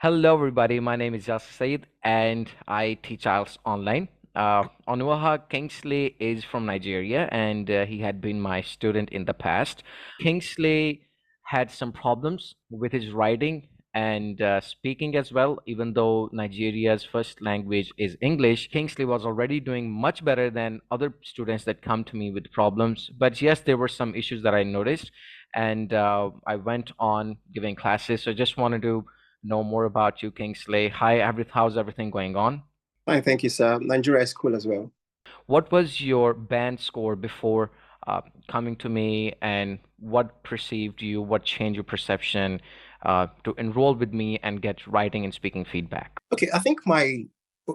Hello, everybody. My name is Yasser Said, and I teach IELTS online. Onuaha Kingsley is from Nigeria, and he had been my student in the past. Kingsley had some problems with his writing and speaking as well. Even though Nigeria's first language is English, Kingsley was already doing much better than other students that come to me with problems. But yes, there were some issues that I noticed, and I went on giving classes. So just wanted to know more about you, Kingsley. How's everything going on? Fine, thank you, sir. Nigeria is cool as well. What was your band score before coming to me, and what perceived you, what changed your perception to enroll with me and get writing and speaking feedback? Okay, I think my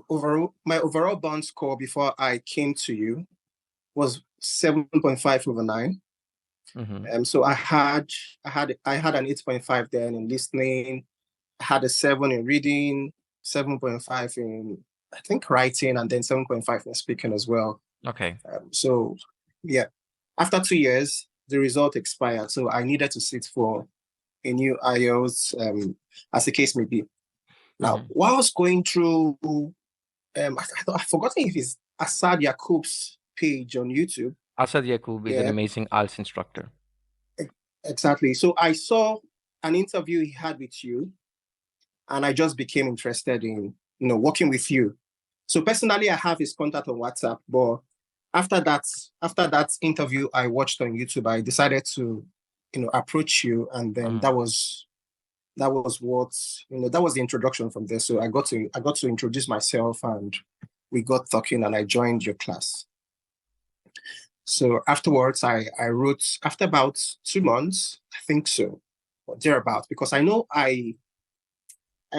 overall bond score before I came to you was 7.5 over 9. Mm-hmm. So I had an 8.5 then in listening. I had a 7 in reading, 7.5 in I think writing, and then 7.5 in speaking as well. Okay. So yeah, after 2 years, the result expired. So I needed to sit for a new IELTS, as the case may be. Now, Mm-hmm. while I was going through, I've forgotten if it's Assad Yakub's page on YouTube. Asad Yakub is an Yeah, amazing IELTS instructor. e- exactly. So I saw an interview he had with you, and I just became interested in, working with you. So personally, I have his contact on WhatsApp, but after that, after that interview I watched on YouTube, I decided to, approach you, and then Mm-hmm. that was what that was the introduction from there. So I got to introduce myself, and we got talking, and I joined your class. So afterwards, I wrote after about 2 months, I think so, or thereabout, because I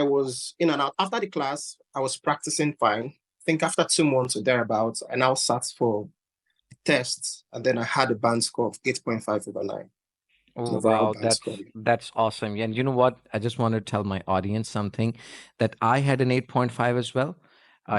was in and out after the class. I was practicing fine. I think after 2 months or thereabouts, I now sat for tests, and then I had a band score of 8.5 over 9, an Oh overall wow, band score. that's awesome. And you know what? I just want to tell my audience something that I had an 8.5 as well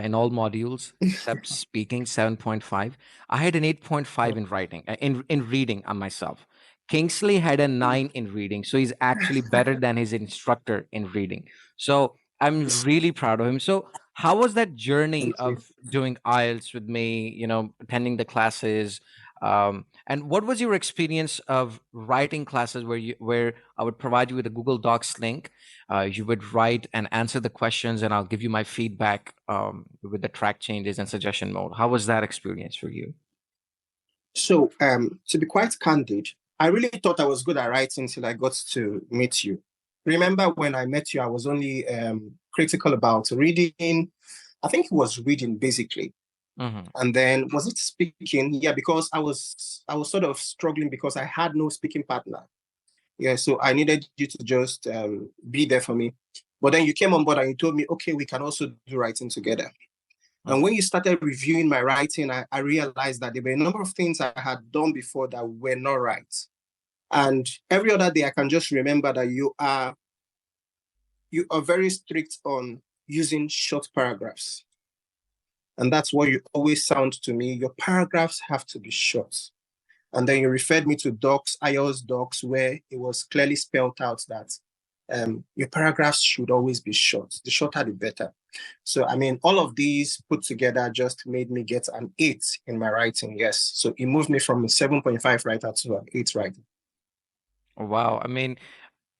in all modules except speaking 7.5. I had an 8.5 in writing, in reading on myself. Kingsley had a 9 in reading, so he's actually better than his instructor in reading. So I'm really proud of him. So how was that journey Thank you. of doing IELTS with me, attending the classes? And what was your experience of writing classes where I would provide you with a Google Docs link? You would write and answer the questions, and I'll give you my feedback with the track changes and suggestion mode. How was that experience for you? So, to be quite candid, I really thought I was good at writing till I got to meet you. Remember when I met you, I was only critical about reading. I think it was reading basically. Hmm. And then was it speaking? Yeah, because I was sort of struggling because I had no speaking partner. Yeah, so I needed you to just be there for me. But then you came on board and you told me, okay, we can also do writing together. And when you started reviewing my writing, I realized that there were a number of things I had done before that were not right. And every other day, I can just remember that you are very strict on using short paragraphs. And that's what you always sound to me. Your paragraphs have to be short. And then you referred me to docs, IELTS docs, where it was clearly spelled out that your paragraphs should always be short. The shorter, the better. So, I mean, all of these put together just made me get an 8 in my writing. Yes. So it moved me from a 7.5 writer to an 8 writer. Wow. I mean,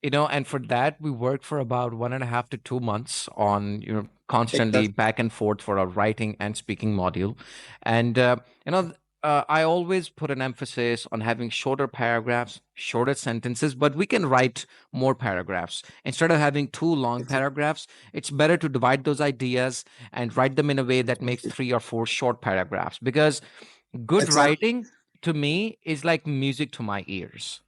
and for that, we worked for about 1.5 to 2 months on, constantly Exactly. back and forth for our writing and speaking module. And, I always put an emphasis on having shorter paragraphs, shorter sentences, but we can write more paragraphs. Instead of having two long Exactly. paragraphs, it's better to divide those ideas and write them in a way that makes 3 or 4 short paragraphs. Because good Exactly. writing to me is like music to my ears.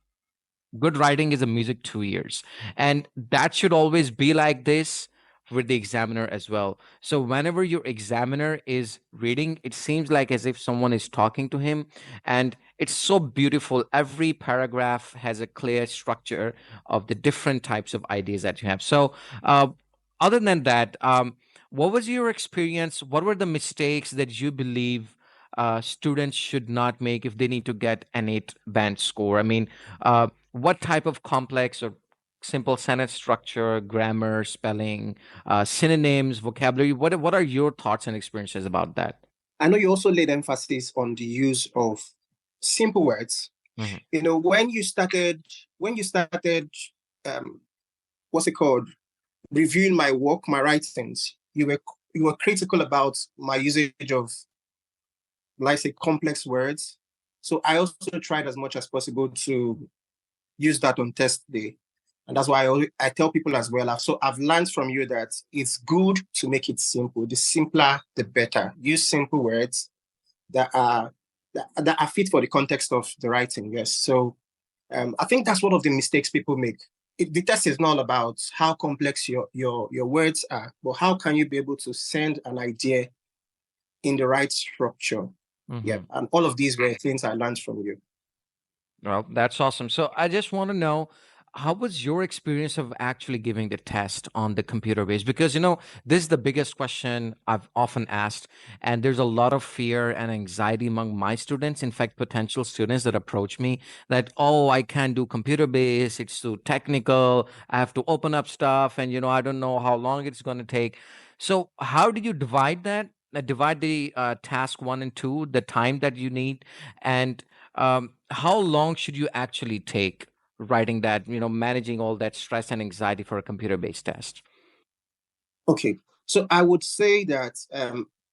Good writing is a music to ears, and that should always be like this with the examiner as well. So whenever your examiner is reading, it seems like as if someone is talking to him, and it's so beautiful. Every paragraph has a clear structure of the different types of ideas that you have. So other than that, what was your experience? What were the mistakes that you believe students should not make if they need to get an 8 band score? I mean, what type of complex or simple sentence structure, grammar, spelling, synonyms, vocabulary. What are your thoughts and experiences about that? I know you also laid emphasis on the use of simple words. Mhm. You know, when you started, um, what's it called, reviewing my work, my writings, you were critical about my usage of, like, say, complex words. So I also tried as much as possible to use that on test day. And that's why I tell people as well. I've learned from you that it's good to make it simple. The simpler, the better. Use simple words that are that are fit for the context of the writing. Yes. So I think that's one of the mistakes people make. The test is not about how complex your words are, but how can you be able to send an idea in the right structure. Yeah. Mhm. And all of these were things I learned from you. Well, that's awesome. So I just want to know, how was your experience of actually giving the test on the computer base? Because, this is the biggest question I've often asked. And there's a lot of fear and anxiety among my students, in fact, potential students that approach me that, oh, I can't do computer based. It's too technical. I have to open up stuff. And, I don't know how long it's going to take. So, how did you divide that? Divide the task one and two, the time that you need, and how long should you actually take writing that, managing all that stress and anxiety for a computer based test? Okay. So I would say that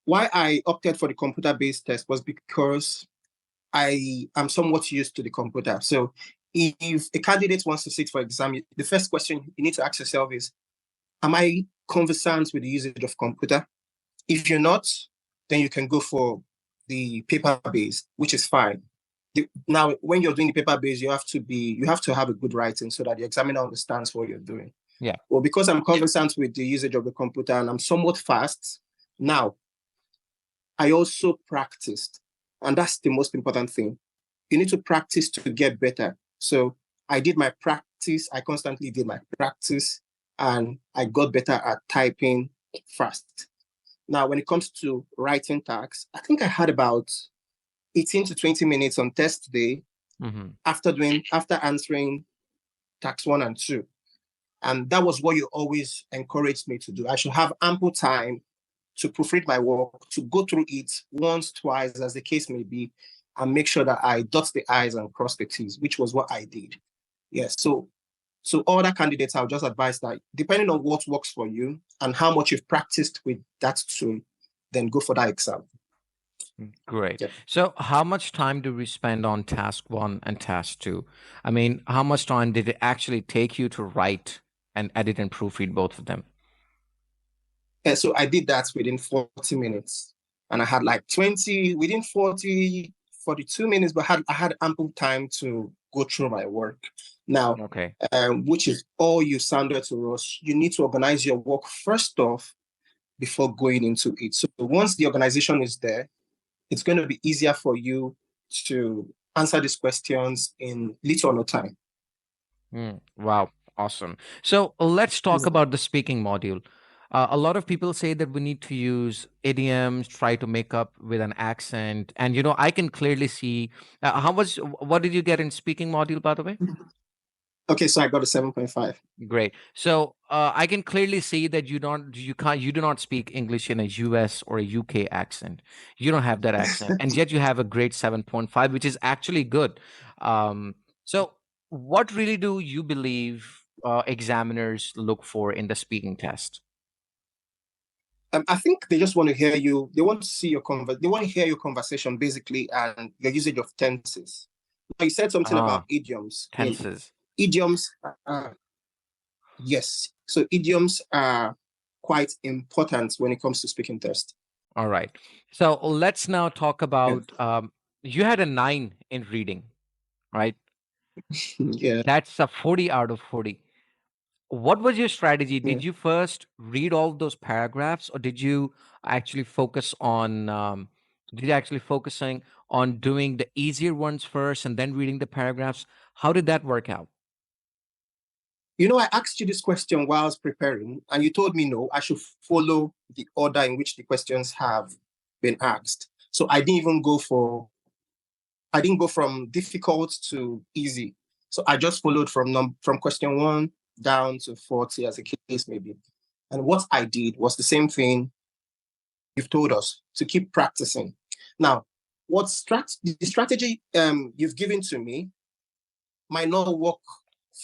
why I opted for the computer-based test was because I am somewhat used to the computer. So if a candidate wants to sit for exam, the first question you need to ask yourself is, am I conversant with the usage of computer? If you're not, then you can go for the paper-based, which is fine. Now, when you're doing the paper-based, you have to have a good writing so that the examiner understands what you're doing. Yeah. Well, because I'm conversant with the usage of the computer and I'm somewhat fast, now I also practiced. And that's the most important thing. You need to practice to get better. So I did my practice. I constantly did my practice and I got better at typing fast. Now, when it comes to writing tasks, I think I had about 18 to 20 minutes on test day Hmm. after answering task one and two. And that was what you always encouraged me to do. I should have ample time to proofread my work, to go through it once, twice, as the case may be, and make sure that I dot the I's and cross the T's, which was what I did. Yes. So other candidates, I'll just advise that depending on what works for you and how much you've practiced with that tool, then go for that exam. Great. Yeah. So, how much time do we spend on task one and task two? I mean, how much time did it actually take you to write and edit and proofread both of them? And so I did that within 40 minutes. And I had like 20, within 42 minutes, but I had ample time to go through my work. Now, Okay. which is all you sounded to us, you need to organize your work first off before going into it. So once the organization is there, it's going to be easier for you to answer these questions in little or no time. Wow, awesome. So let's talk about the speaking module. A lot of people say that we need to use idioms, try to make up with an accent, and I can clearly see what did you get in speaking module, by the way? Okay, so I got a 7.5. Great. So I can clearly see that you do not speak English in a US or a UK accent. You don't have that accent, and yet you have a grade 7.5, which is actually good. So what really do you believe examiners look for in the speaking test? I think they just want to hear you. They want to see they want to hear your conversation basically and your usage of tenses. Now, you said something about Ah, idioms. tenses. Idioms, yes. So idioms are quite important when it comes to speaking test. All right. So let's now talk Yeah. about you had a 9 in reading, right? Yeah. That's a 40 out of 40. What was your strategy? Yeah. Did you first read all those paragraphs, or did you actually focus on focusing on doing the easier ones first and then reading the paragraphs? How did that work out? You know, I asked you this question while I was preparing, and you told me no, I should follow the order in which the questions have been asked. So I didn't go from difficult to easy. So I just followed from question one down to 40 as a case may be. And what I did was the same thing you've told us, to keep practicing. Now, the strategy you've given to me might not work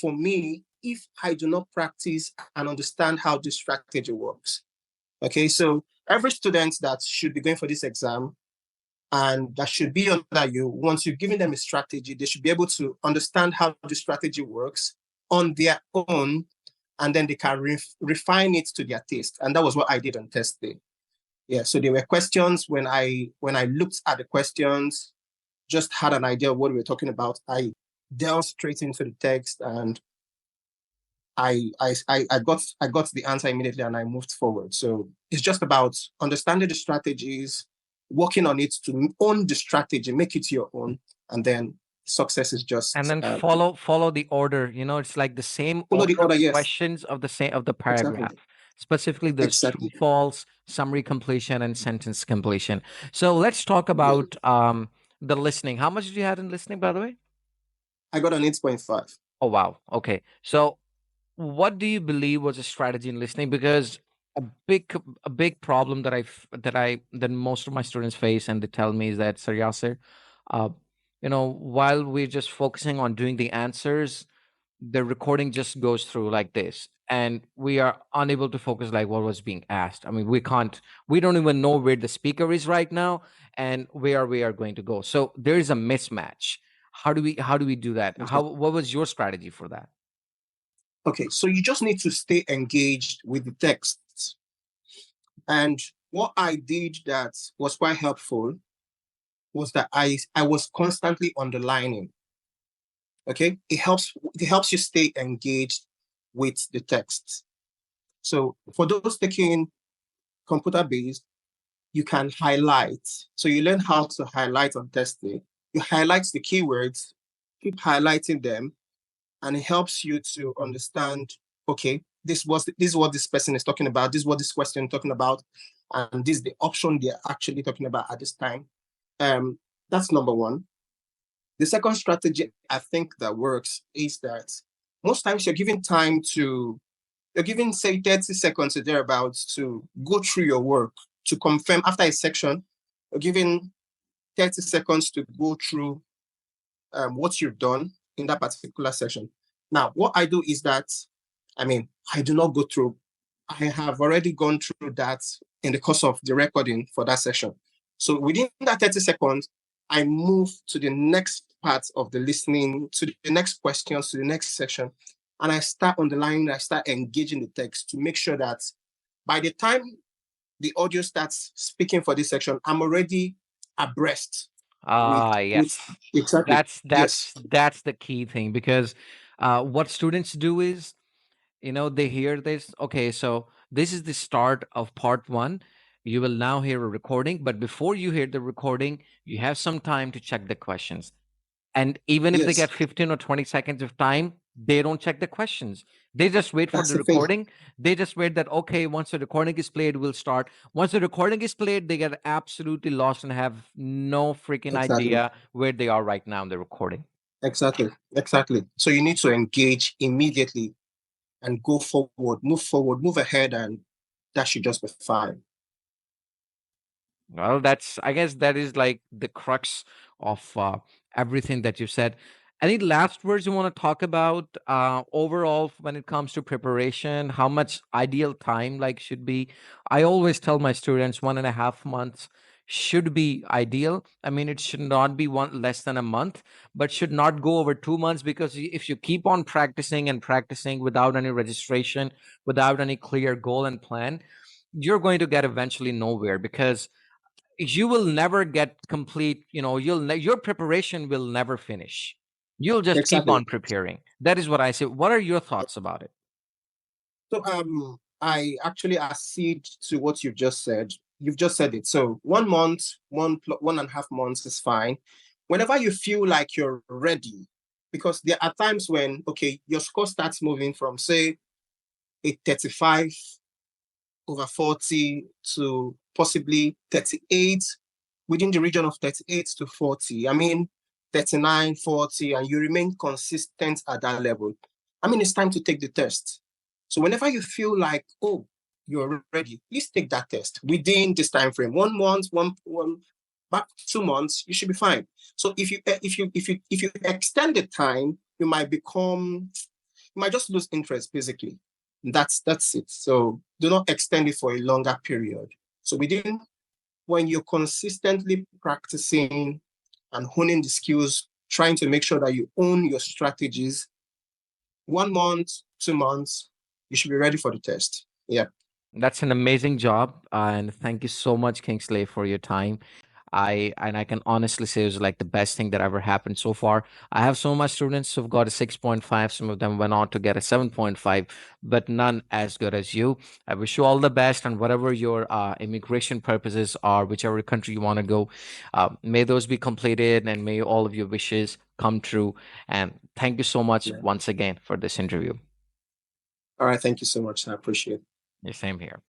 for me if I do not practice and understand how this strategy works. Okay, so every student that should be going for this exam and that should be under you, once you've given them a strategy, they should be able to understand how the strategy works on their own, and then they can refine it to their taste. And that was what I did on test day. Yeah, so there were questions. When I looked at the questions, just had an idea of what we were talking about, I delved straight into the text, and I got the answer immediately, and I moved forward. So it's just about understanding the strategies, working on it to own the strategy, make it your own, and then success is just And then follow the order. It's like the same follow the order of order. the Yes, questions of the exactly, paragraph. Specifically, there's true, exactly. false, summary completion, and sentence completion. So let's talk Yeah. about the listening. How much did you have in listening, by the way? I got an 8.5. Oh wow. Okay. So what do you believe was a strategy in listening? Because a big problem that most of my students face, and they tell me, is that, Sir Yasser, uh, while we're just focusing on doing the answers, the recording just goes through like this, and we are unable to focus like what was being asked. I mean, we don't even know where the speaker is right now and where we are going to go. So there is a mismatch. How do we do that? What was your strategy for that? Okay, so you just need to stay engaged with the text. And what I did that was quite helpful was that I was constantly underlining. Okay, it helps you stay engaged with the text. So for those taking computer based, you can highlight. So you learn how to highlight on test day. You highlight the keywords, keep highlighting them, and it helps you to understand, okay, this is what this person is talking about, this is what this question is talking about, and this is the option they're actually talking about at this time. That's number one. The second strategy I think that works is that most times you're giving, say, 30 seconds or thereabouts to go through your work, to confirm after a section. You're giving 30 seconds to go through what you've done in that particular session. Now, what I do is that, I do not go through. I have already gone through that in the course of the recording for that session. So within that 30 seconds, I move to the next part of the listening, to the next questions, to the next section, and I start underlining, I start engaging the text to make sure that by the time the audio starts speaking for this section, I'm already abreast with Yes. exactly. That's Yes, that's the key thing, because what students do is, they hear this. Okay, so this is the start of part one. You will now hear a recording, but before you hear the recording, you have some time to check the questions. And even if they yes, get 15 or 20 seconds of time, they don't check the questions. They just wait for that's the the thing. recording. They just wait that, okay, once the recording is played, we'll start. Once the recording is played, they get absolutely lost and have no freaking Exactly. idea where they are right now in the recording. Exactly. So you need to engage immediately and go forward, move ahead, and that should just be fine. Well, I guess that is like the crux of everything that you said. Any last words you want to talk about overall when it comes to preparation? How much ideal time like should be? I always tell my students 1.5 months should be ideal. I mean, it should not be one less than a month, but should not go over 2 months, because if you keep on practicing and practicing without any registration, without any clear goal and plan, you're going to get eventually nowhere, because you will never get complete. Your preparation will never finish. You'll just keep Exactly. on preparing. That is what I say. What are your thoughts about it? So I actually accede to what you've just said. You've just said it. So 1 month, 1.5 months is fine. Whenever you feel like you're ready, because there are times when, okay, your score starts moving from, say, a 35 over 40 to possibly 38, within the region of 38 to 40. 39, 40, and you remain consistent at that level. I mean, it's time to take the test. So whenever you feel like, oh, you're ready, please take that test within this time frame. 1 month, back 2 months, you should be fine. So if you extend the time, you might just lose interest, basically. That's it. So do not extend it for a longer period. So when you're consistently practicing and honing the skills, trying to make sure that you own your strategies, 1 month, 2 months, you should be ready for the test. Yeah. That's an amazing job, and thank you so much, Kingsley, for your time. I can honestly say it was like the best thing that ever happened so far. I have so much students who've got a 6.5. Some of them went on to get a 7.5, but none as good as you. I wish you all the best, and whatever your immigration purposes are, whichever country you want to go, may those be completed, and may all of your wishes come true. And thank you so much Yeah. once again for this interview. All right. Thank you so much. I appreciate it. The same here.